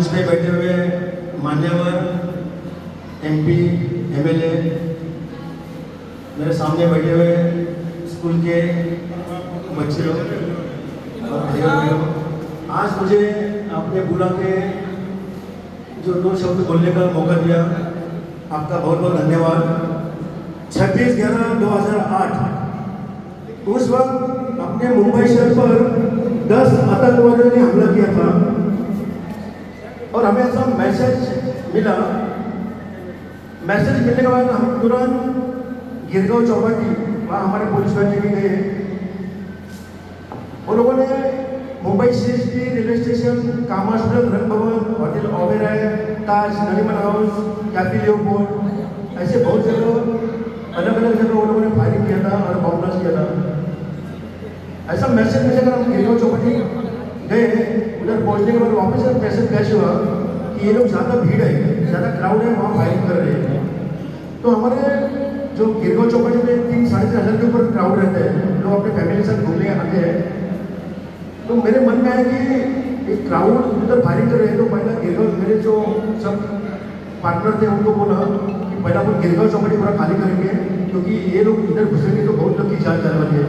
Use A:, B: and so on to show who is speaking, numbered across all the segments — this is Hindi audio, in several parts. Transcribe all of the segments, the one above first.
A: मंच पे बैठे हुए मान्यवर एमपी एमएलए, मेरे सामने बैठे हुए स्कूल के बच्चे लोग और भाइयों, आज मुझे आपने बुला के जो 2 शब्द बोलने का मौका दिया, आपका बहुत बहुत धन्यवाद। 26/11/2008 उस वक्त अपने मुंबई शहर पर 10 आतंकवादियों ने हमला किया था और हमें ऐसा मैसेज मिलने के बाद हम तुरंत गिरगांव चौपाटी, वहाँ हमारे पुलिस वाले भी गए। उन लोगों ने मुंबई सीएसटी, रेलवे स्टेशन, काम हॉस्पिटल, रंग भवन, होटल ओबेरॉय, ताज, नरीमन हाउस, कैफे लियोपोल्ड, ऐसे बहुत जगह अलग अलग जगह उन लोगों ने फायरिंग किया था और बॉम्ब ब्लास्ट किया था। ऐसा मैसेज मिलेगा, हम गिरगांव चौपाटी गए, उधर पहुंचने के बाद वापस मैसेज कैश हुआ कि ये लोग ज़्यादा भीड़ है, ज़्यादा क्राउड है, वहाँ फायरिंग कर रहे हैं। तो हमारे जो गिरगांव चौपाटी में 3-3.5 हज़ार के ऊपर क्राउड रहते हैं, लोग अपने फैमिली के साथ घूमने आते हैं। तो मेरे मन में है कि एक क्राउड उधर फायरिंग कर रहे हैं, तो पहला गिरगांव, मेरे जो सब पार्टनर थे उनको बोला कि पहला अपन गिरगांव चौपाटी पूरा खाली करेंगे, क्योंकि ये लोग इधर घुसेंगे तो बहुत लोग की जान जाने वाली है।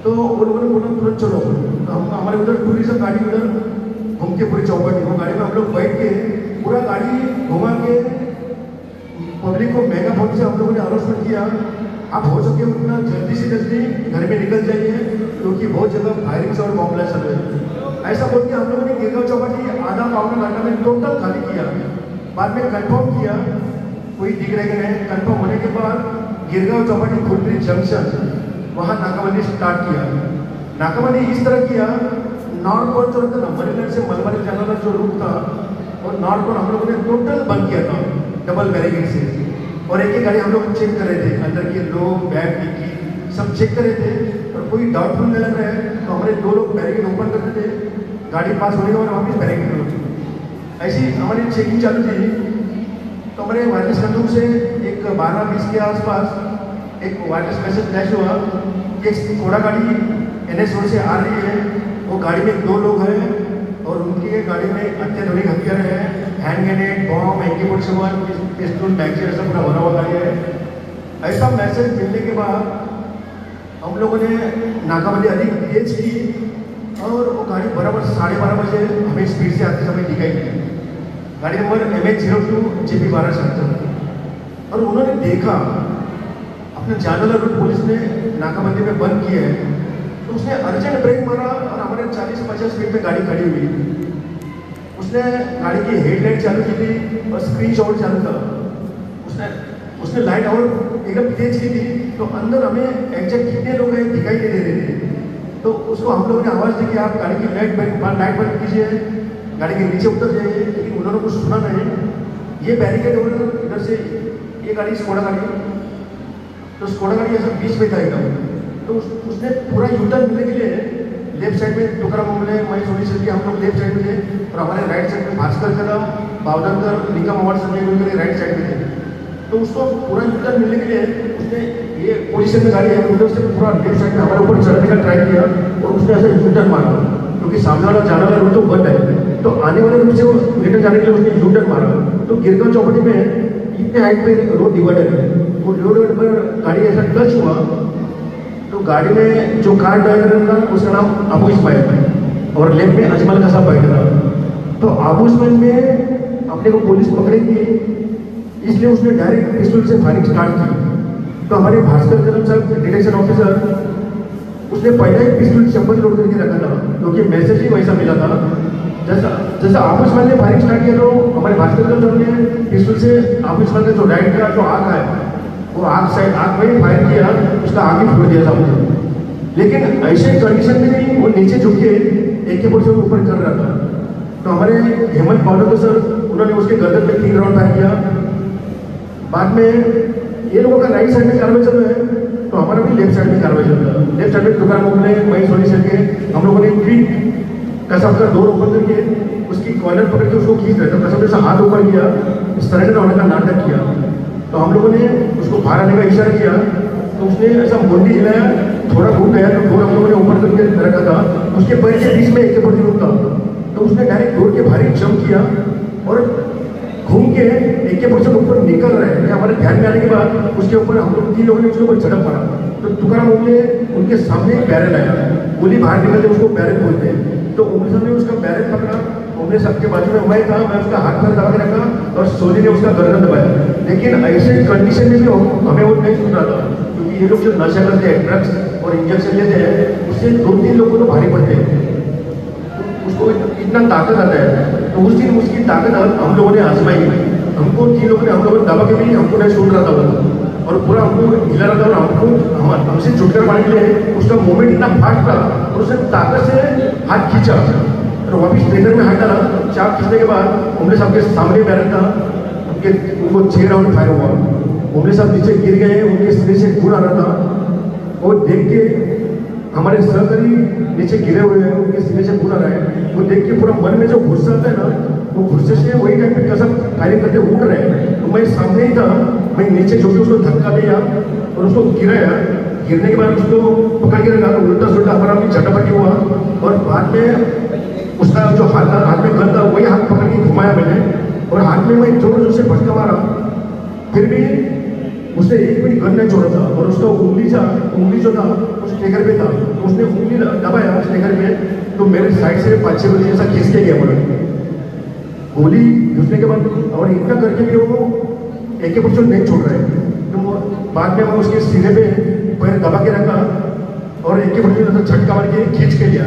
A: तो वो लोगों ने बोला तुरंत चलो। तो हम हमारे उधर टूरिज्म गाड़ी उधर घूम के पूरी चौपाटी, वो गाड़ी में हम लोग बैठ के पूरा गाड़ी घुमा के पब्लिक को मेगाफोन से हम लोगों ने अनाउंसमेंट किया, आप हो सके उतना जल्दी से जल्दी घर में निकल जाइए, क्योंकि बहुत जगह फायरिंग से और बॉम्ब ब्लास्ट चल रहे हैं। ऐसा बोल के हम लोगों ने गिरगांव चौपाटी आधा पौना घंटा में टोटल खाली किया। बाद में कंफर्म किया कोई दिख रहे नहीं। कंफर्म होने के बाद गिरगांव चौपाटी फुलब्रिज जंक्शन, वहाँ नाकाबंदी स्टार्ट किया। नाकाबंदी इस तरह किया, नॉर्थ कोर जो रहता ना, मरीलैंड से मलबारी जाने वाला जो रूट था, और नॉर्थ कोर हम लोगों ने टोटल बंद किया था डबल बैरिकेड से। और एक गाड़ी हम लोग चेक कर रहे थे, अंदर के लोग, बैग, डिक्की सब चेक कर रहे थे, और कोई डाउटफुल नहीं लग रहा है तो हमारे 2 लोग बैरिकेड ओपन करते थे, गाड़ी पास होने के बाद वापस बैरिकेड होती। ऐसी हमारी चेकिंग चालू थी। तो हमारे वायरलेस कंट्रोल से एक 12:20 के आसपास एक वायरलेस मैसेज फ्लैश हुआ कि एक घोड़ा गाड़ी NH रोड से आ रही है, वो गाड़ी में 2 लोग हैं और उनकी गाड़ी में अत्याधुनिक हथियार है, hand grenade, bomb, AK-47, pistol, magazine, ऐसा पूरा भरा हुआ गाड़ी है। ऐसा मैसेज मिलने के बाद हम लोगों ने नाकाबंदी अधिक तेज की और वो गाड़ी बराबर 12:30 बजे हमें स्पीड से आते समय दिखाई दी। गाड़ी नंबर MH02 JP1277। और उन्होंने देखा अपने जानला रूट पुलिस ने नाकाबंदी में बंद किया है, तो उसने अर्जेंट ब्रेक मारा और हमारे 40-50 फीट में गाड़ी खड़ी हुई। उसने गाड़ी की हेडलाइट चालू की थी और स्क्रीन शॉट चालू था। उसने लाइट और एकदम तेज की थी, तो अंदर हमें एग्जैक्ट कितने लोग हैं दिखाई नहीं दे रहे थे। तो उसको हम लोगों ने आवाज़ दी कि आप गाड़ी की लाइट बंद कीजिए, गाड़ी के नीचे उतर जाइए, लेकिन उन्होंने कुछ सुना नहीं। ये बैरिकेड इधर से ये गाड़ी स्कोडा गाड़ी, तो स्कोडा गाड़ी ऐसा बीच में था एकदम। तो उसने पूरा यूटर्न मिलने के लिए लेफ्ट साइड में टुकड़ा मोमले मई सोनी सर के हम लोग लेफ्ट साइड में थे, और हमारे राइट साइड में भास्कर करा, बावधनकर, निगम अवार्ड संजय गुलकर राइट साइड में थे। तो उसको पूरा यूटर्न मिलने के लिए उसने ये पोजीशन में गाड़ी है उधर से पूरा लेफ्ट साइड में हमारे ऊपर चढ़ने का ट्राई किया, और उसने ऐसे यूटर्न मारा, क्योंकि सामने वाला जाने वाला रूट तो बंद है, तो आने वाले रूट से वो रिटर्न जाने के लिए उसने यूटर्न मारा। तो गिरगांव चौपाटी में इतने हाइट पे रोड डिवाइडर है, वो रोड पर गाड़ी ऐसा टच हुआ तो गाड़ी में जो कार ड्राइवर था उसका नाम अबू इस्माइल है और लेफ्ट में अजमल कसा बैठ था। तो अबू इस्माइल में अपने को पुलिस पकड़ेगी, इसलिए उसने डायरेक्ट पिस्टल से फायरिंग स्टार्ट की। तो हमारे भास्कर जनरल साहब डिटेक्शन ऑफिसर, उसने पहले ही पिस्टल चप्पल लोड करके रखा था, क्योंकि मैसेज ही वैसा मिला था। जैसा अबू इस्माइल ने फायरिंग स्टार्ट किया तो हमारे भास्कर जनरल ने पिस्टल से अबू इस्माइल का जो राइट का जो आँख है, वो आँख में ही फायर किया, उसका आगे फोड़ दिया था मुझे। लेकिन ऐसे कंडीशन में नहीं, वो नीचे झुक के AK-47 ऊपर कर रहा था। तो हमारे हेमंत पावडर सर, उन्होंने उसके गर्दन में 3 राउंड फायर किया। बाद में ये लोगों का राइट साइड में कार्रवाई चल रहा है, तो हमारा भी लेफ्ट साइड में कार्रवाई चल रहा है। लेफ्ट साइड में दुकान मोकले मई सोनी सर के हम लोगों ने ट्वीट कसम का डोर ओपन करके उसकी कॉलर पकड़ के उसको खींच रहे थे, कसम से हाथ ऊपर किया, सरेंडर होने का नाटक किया। तो हम लोगों ने उसको बाहर आने का इशारा किया, तो उसने ऐसा मुंडी हिलाया, थोड़ा घूम गया, तो डोर हम लोगों ने ऊपर करके रखा था, उसके पैर के बीच में AK-47 था। तो तो उसने डायरेक्ट दौड़ के भारी जंप किया और घूम के एक के पर्सन ऊपर निकल रहे हैं। हमारे ध्यान में आने के बाद उसके ऊपर हम लोग 3 लोगों ने उसके ऊपर झड़प मारा। तो तुकाराम ओमले उनके सामने एक बैरल आया, गोली बाहर निकलते उसको बैरल बोलते हैं। तो ओमले साहब ने उसका बैरल पकड़ा, ओमले साहब के बाजू में मैं था, मैं उसका हाथ पर दबा के रखा और सोनी ने उसका गर्दन दबाया। लेकिन ऐसे कंडीशन में भी हमें वो नहीं सुन रहा था, क्योंकि ये लोग जो नशा करते हैं, ड्रग्स और इंजेक्शन लेते हैं, उससे 2-3 लोगों को भारी पड़ते हैं, उसको इतना ताकत आता है। तो उस दिन उसकी ताकत हम लोगों ने आजमाई। हमको 3 लोगों ने, हम लोगों ने दबा के भी हमको नहीं सुन रहा था वो, और पूरा हमको हिला रहा था, और हमको हमसे छुटकारा पाने के लिए उसका मूवमेंट इतना फास्ट था और उसने ताकत से हाथ खींचा और वापिस ट्रेनर में हाथ डाला। चाप खींचने के बाद ओमले साहब के सामने बैरल था, उनको 6 राउंड फायर हुआ। ओमले साहब नीचे गिर गए, उनके सिरे से खून आ रहा था। वो देख के हमारे सहकारी नीचे गिरे हुए हैं, उनके सीने से खून आ रहा है। वो देख के पूरा मन में जो गुस्सा आता है ना, वो गुस्से से वही टाइम पे कसम फायरिंग करते उड़ रहे हैं। तो मैं सामने ही था, मैं नीचे जो भी उसको धक्का दिया और उसको गिराया। गिरने के बाद उसको पकड़ के रखा, तो उल्टा सुल्टा हमारा भी झटापटी हुआ और बाद में उसका जो हाथ में गन था वही हाथ पकड़ के घुमाया मैंने, और हाथ में मैं जोर जोर से भटका मारा। फिर भी उसने 1 मिनट गन नहीं छोड़ा था, और उसका उंगली जो था उस ट्रिगर पे था। तो उसने उंगली दबाया उस ट्रिगर पे, तो मेरे साइड से 5-6 बजे ऐसा खींच के गया बोला। गोली घुसने के बाद और इतना करके भी वो AK-47 नहीं छोड़ रहे। तो बाद में मैं उसके सीने पे पैर दबा के रखा और AK-47 झटका मार के खींच के लिया।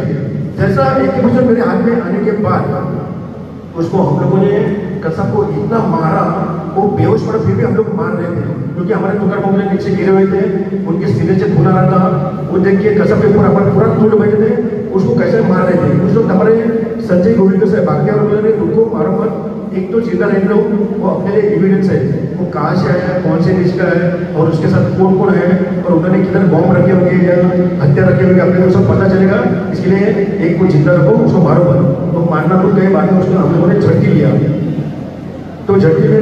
A: जैसा AK-47 मेरे हाथ में आने के बाद उसको हम लोगों ने कसम को इतना मारा, वो बेहोश पड़ा, फिर भी हम लोग मार रहे थे, क्योंकि हमारे तुकाराम ओमले नीचे गिरे हुए थे, उनके सीने से खून आ रहा था। वो देख के कसम के पूरा टूट बैठे थे, उसको कैसे मार रहे थे। उस वक्त हमारे संजय गोविंद से भाग्य और बोले उनको मारो मत, एक तो जिंदा रहने दो, वो अपने लिए एविडेंस है, वो कहाँ से आया है, कौन से देश का है और उसके साथ कौन कौन है और उन्होंने किधर बॉम्ब रखे होंगे या हत्या रखे होंगे, अपने को सब पता चलेगा। इसके लिए एक को जिंदा रखो, उसको मारो मत। तो मारना तो गए, बाद में उसको हम लोगों ने झटकी लिया। तो झटकी में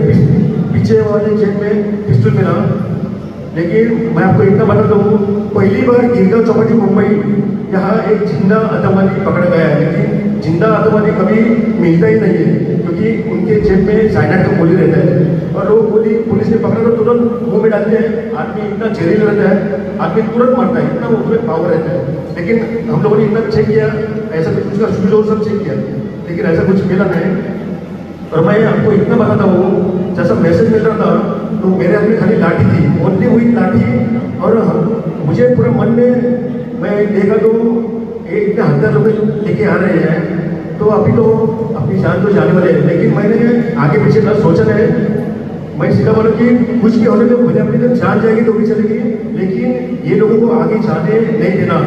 A: पीछे वाले जेब में पिस्टल मिला। लेकिन मैं आपको इतना बता दूँ, पहली बार गिरगांव चौपाटी मुंबई यहाँ एक जिंदा आतंकवादी पकड़ा गया है, लेकिन जिंदा आतंकवादी कभी मिलता ही नहीं है, क्योंकि उनके जेब में साइनाइड का गोली रहता है और वो गोली पुलिस ने पकड़ा तो तुरंत मुंह में डालते हैं। आदमी इतना जहरीला रहता है, आदमी तुरंत मरता है, इतना उसमें पावर रहता है। लेकिन हम लोगों ने इतना चेक किया, ऐसा कुछ उसका शूज और सब चेक किया, लेकिन ऐसा कुछ मिला नहीं। और मैं आपको इतना बताता हूँ, जैसा मैसेज मिल रहा था तो मेरे हाथ में खाली लाठी थी, ओनली हुई लाठी, और मुझे पूरे मन में मैं देखा तो ये इतने 1000 रुपये लेके आ रहे हैं, तो अभी तो अपनी जान तो जाने वाले हैं। लेकिन मैंने आगे पीछे ना सोचा है, मैं सीधा बोला कि कुछ भी होने दो, भले अपनी तो जान जाएगी तो भी चलेगी, लेकिन ये लोगों को आगे जाने नहीं देना।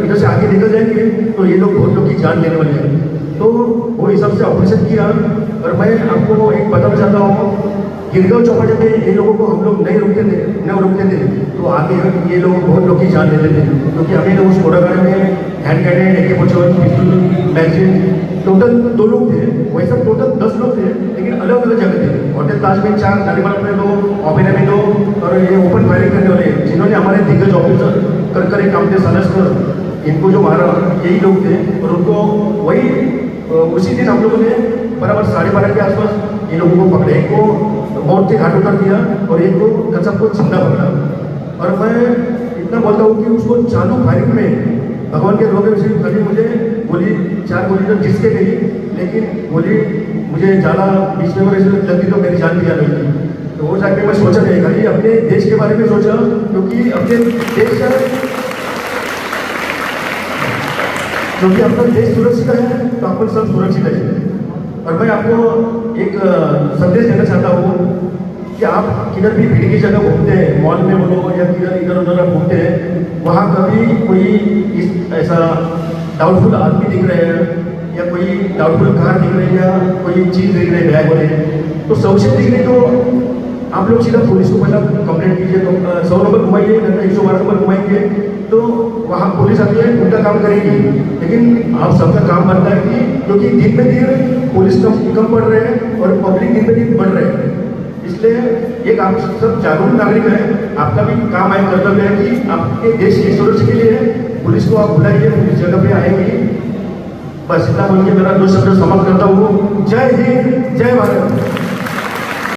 A: इधर से आगे निकल जाएंगे तो ये लोग बहुत लोग की जान लेने वाले हैं। तो वो हिसाब से ऑपरेशन किया। और मैं आपको एक बताना चाहता हूँ, गिरगांव चौपाटी में ये लोगों को हम लोग नहीं रोकते थे तो आगे ये लोग बहुत लोग की जान लेते थे, क्योंकि हमें लोग उस घोड़ा गाड़ी में hand grenade, AK-47 pistol, magazine, total 2 लोग थे, वैसे टोटल 10 लोग थे, लेकिन अलग अलग जगह थे। होटल ताज में 4, नारीवाल में 2, ऑपेरा में 2, और ये ओपन फायरिंग करने वाले जिन्होंने हमारे दिग्गज ऑफिसर कर काम थे, सलस्कर, इनको जो मारा यही लोग थे। और उनको वही उसी दिन हम लोगों ने बराबर 12:30 के आसपास ये लोगों को पकड़े, एक को मौत के घाट उतर दिया और एक को कसम को जिंदा पकड़ा। और मैं इतना बोलता हूँ कि उसको चालू फायरिंग में भगवान के रोगे से कभी मुझे गोली 4 गोली तो जिसके गई, लेकिन गोली मुझे ज़्यादा बीच में लगती तो मेरी जान भी जा रही थी। तो वो जाके मैं सोचा नहीं, खाली अपने देश के बारे में सोचा, क्योंकि अपने देश का, क्योंकि अपना देश सुरक्षित है तो अपन सब सुरक्षित है। और मैं आपको एक संदेश देना चाहता हूँ कि आप किधर भी भीड़ की जगह घूमते हैं, मॉल में बोलो या किधर इधर उधर आप घूमते हैं, वहाँ कभी कोई ऐसा डाउटफुल आदमी दिख रहे हैं या कोई डाउटफुल कार दिख रही है या कोई चीज़ दिख रही है बैग वाले, तो सबसे दिख रही तो आप लोग सीधा पुलिस को पहला कंप्लेंट कीजिए। तो 100 नंबर घुमाइए, 112 नंबर घुमाएंगे तो वहाँ पुलिस आती है, उनका काम करेगी। लेकिन आप सबका काम बनता है कि क्योंकि दिन में दिन पुलिस कम बढ़ रहे हैं और पब्लिक दिन में दिन बढ़ रहे हैं, इसलिए एक आप सब जागरूक नागरिक हैं, आपका भी काम है, कर्तव्य है कि आपके देश की सुरक्षा के लिए पुलिस को आप बुलाइए, पुलिस जगह पे आएगी। बस इतना बोल के मेरा दो शब्द समाप्त करता हूँ। जय हिंद, जय भारत।